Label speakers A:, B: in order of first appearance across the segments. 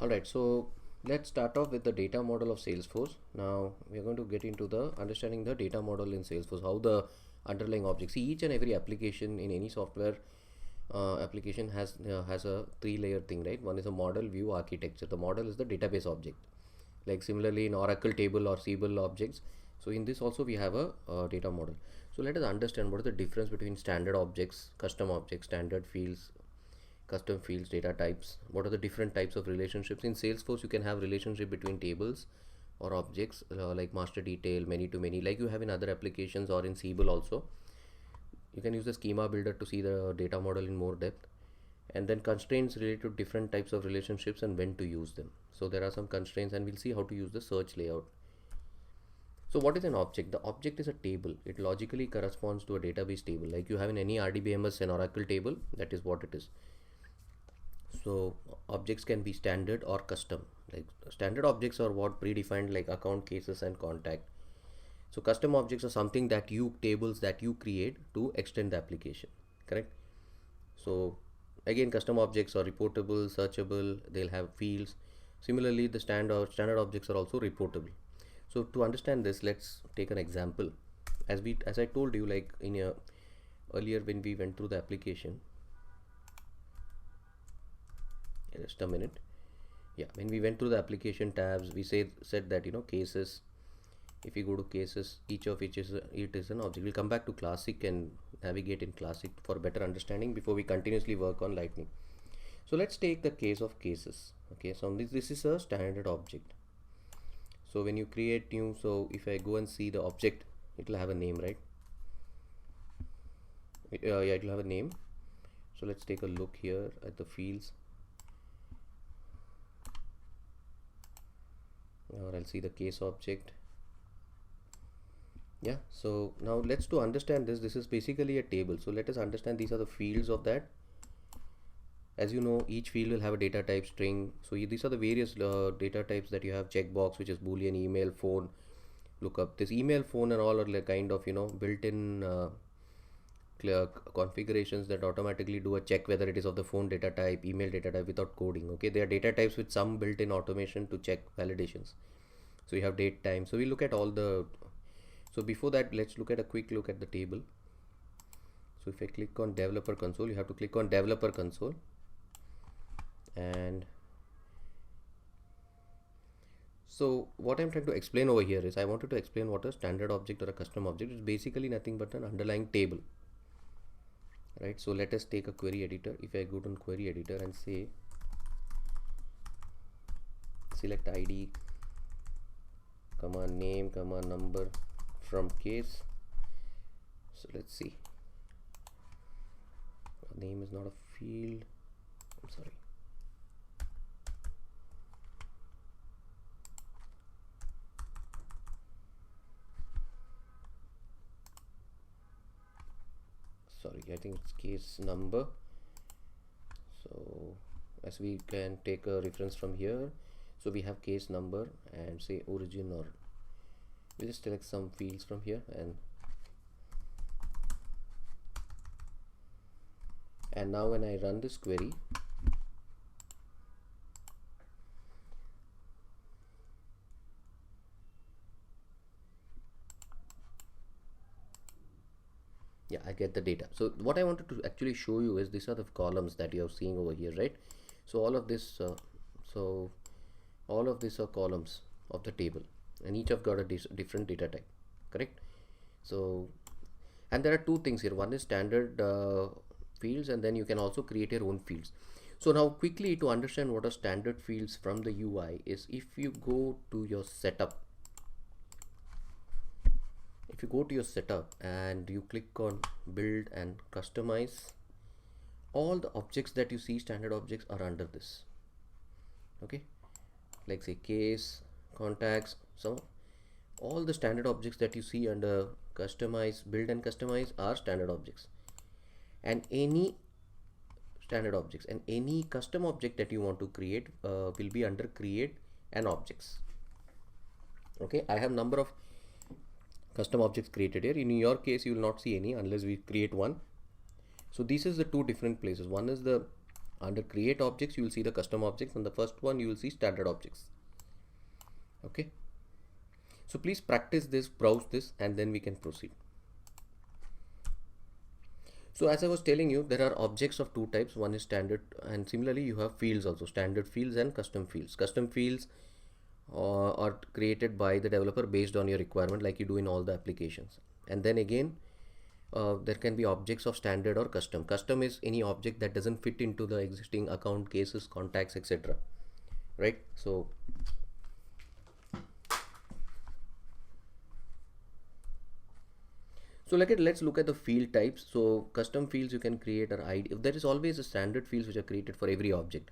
A: Alright, so let's start off with the data model of Salesforce. Now we are going to get into the understanding the data model in Salesforce, how the underlying objects. See, each and every application in any software application has a three-layer thing, right? One is a model, view, architecture. The model is the database object. Like similarly in Oracle table or Siebel objects. So in this also we have a data model. So let us understand what is the difference between standard objects, custom objects, standard fields, custom fields, data types. What are the different types of relationships in Salesforce? You can have relationship between tables or objects like master detail, many to many, like you have in other applications or in Siebel also. You can use the schema builder to see the data model in more depth. And then constraints related to different types of relationships and when to use them. So there are some constraints and we'll see how to use the search layout. So what is an object? The object is a table. It logically corresponds to a database table. Like you have in any RDBMS and Oracle table, that is what it is. So objects can be standard or custom. Like standard objects are what predefined, like account, cases and contact. So custom objects are something that tables that you create to extend the application, correct? So again, custom objects are reportable, searchable, they'll have fields. Similarly, the standard objects are also reportable. So to understand this, let's take an example. As I told you, like earlier when we went through the application, just a minute. Yeah, when we went through the application tabs, we said that cases. If you go to cases, each of which is it is an object. We'll come back to classic and navigate in classic for better understanding before we continuously work on lightning. So let's take the case of cases. Okay, so this is a standard object. So when you create new, so if I go and see the object, it will have a name, right? Yeah, it will have a name. So let's take a look here at the fields. Or I'll see the case object. Yeah, so now let's to understand this is basically a table. So let us understand these are the fields of that. As you know, each field will have a data type, string. So these are the various data types that you have. Checkbox, which is boolean, email, phone, lookup. This email, phone and all are like kind of built-in configurations that automatically do a check whether it is of the phone data type, email data type without coding. Okay, they are data types with some built-in automation to check validations. So you have date, time. So we look at all the. So before that, let's look at a quick look at the table. So if I click on developer console, you have to click on developer console. And so what I'm trying to explain over here is I wanted to explain what a standard object or a custom object is. Basically nothing but an underlying table, right? So let us take a query editor. If I go to query editor and say select ID, command name, command number from case. So let's see, name is not a field, I'm sorry. Sorry, I think it's case number. So as we can take a reference from here, so we have case number and say origin, or we'll just select some fields from here and now when I run this query, yeah, I get the data. So what I wanted to actually show you is these are the columns that you are seeing over here, right? So all of this all of these are columns of the table and each have got a different data type, correct? So, and there are two things here. One is standard fields, and then you can also create your own fields. So now quickly to understand what are standard fields from the UI is if you go to your setup, and you click on build and customize, all the objects that you see, standard objects, are under this. Okay, like say case, contacts, so all the standard objects that you see under customize, build and customize are standard objects, and any standard objects and any custom object that you want to create will be under create and objects. Okay, I have number of custom objects created here. In your case, you will not see any unless we create one. So this is the two different places. One is the Under create objects, you will see the custom objects, and the first one you will see standard objects. Okay, so please practice this, browse this, and then we can proceed. So as I was telling you, there are objects of two types. One is standard, and similarly you have fields also, standard fields and custom fields. Custom fields are created by the developer based on your requirement, like you do in all the applications. And then again, there can be objects of standard or custom. Custom is any object that doesn't fit into the existing account, cases, contacts, etc. Right? So let's look at the field types. So custom fields you can create an ID. If there is always a standard fields which are created for every object.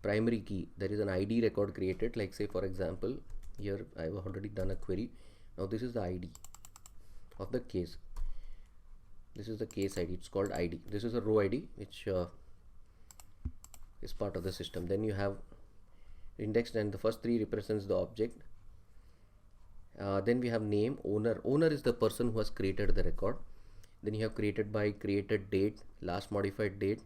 A: Primary key, there is an ID record created, like say for example, here I have already done a query. Now this is the ID of the case. This is the case ID, it's called ID. This is a row ID which is part of the system. Then you have indexed, and the first three represents the object. Then we have name, owner. Owner is the person who has created the record. Then you have created by, created date, last modified date,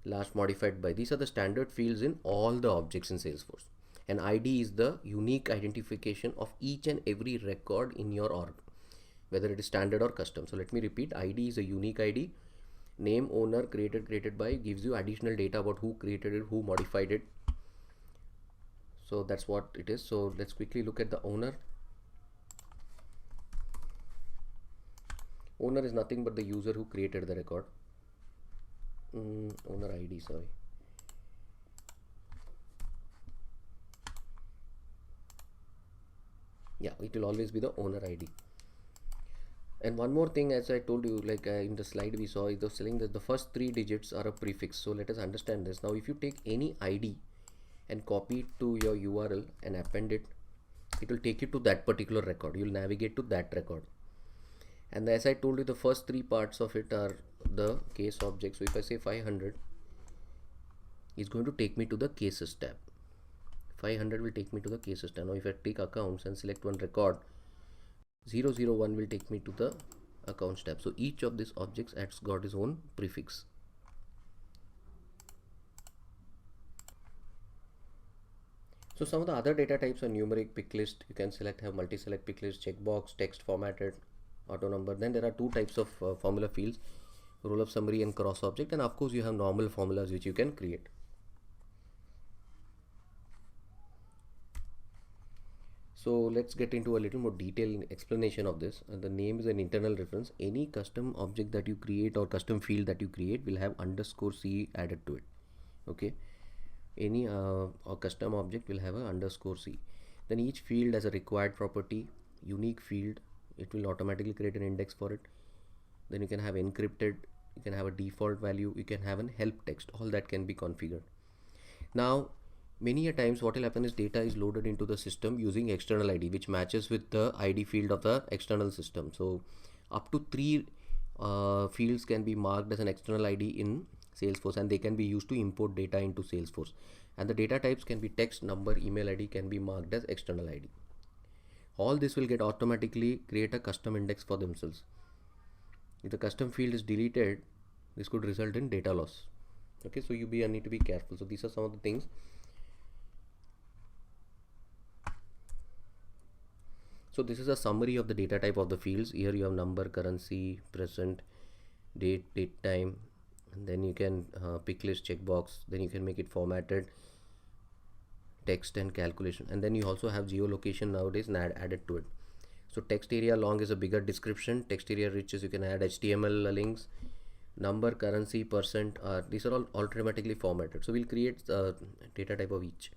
A: last modified by. These are the standard fields in all the objects in Salesforce. And ID is the unique identification of each and every record in your org, whether it is standard or custom. So let me repeat, ID is a unique ID. Name, owner, created by gives you additional data about who created it, who modified it. So that's what it is. So let's quickly look at the owner. Owner is nothing but the user who created the record. Owner ID, sorry. Yeah, it will always be the owner ID. And one more thing, as I told you, like in the slide we saw, it was telling that the first three digits are a prefix. So let us understand this. Now if you take any ID and copy it to your URL and append it, it will take you to that particular record. You'll navigate to that record. And as I told you, the first three parts of it are the case object. So if I say 500, it's going to take me to the cases tab. 500 will take me to the cases tab. Now if I take accounts and select one record, 001 will take me to the accounts tab. So each of these objects has got its own prefix. So some of the other data types are numeric, pick list. You can select, have multi-select pick list, checkbox, text formatted, auto number. Then there are two types of formula fields, roll up summary and cross object, and of course you have normal formulas which you can create. So let's get into a little more detailed explanation of this. The name is an internal reference. Any custom object that you create or custom field that you create will have _C added to it. Okay, any custom object will have a _C. Then each field has a required property, unique field. It will automatically create an index for it. Then you can have encrypted, you can have a default value, you can have an help text. All that can be configured. Now many a times what will happen is data is loaded into the system using external ID, which matches with the ID field of the external system. So up to 3 fields can be marked as an external ID in Salesforce, and they can be used to import data into Salesforce. And the data types can be text, number, email ID can be marked as external ID. All this will get automatically create a custom index for themselves. If the custom field is deleted, this could result in data loss. Okay, so you need to be careful. So these are some of the things. So this is a summary of the data type of the fields. Here you have number, currency, present, date, time, and then you can pick list, checkbox. Then you can make it formatted, text and calculation, and then you also have geolocation nowadays added to it. So text area long is a bigger description, text area rich is you can add HTML links, number, currency, percent, these are all automatically formatted. So we'll create data type of each.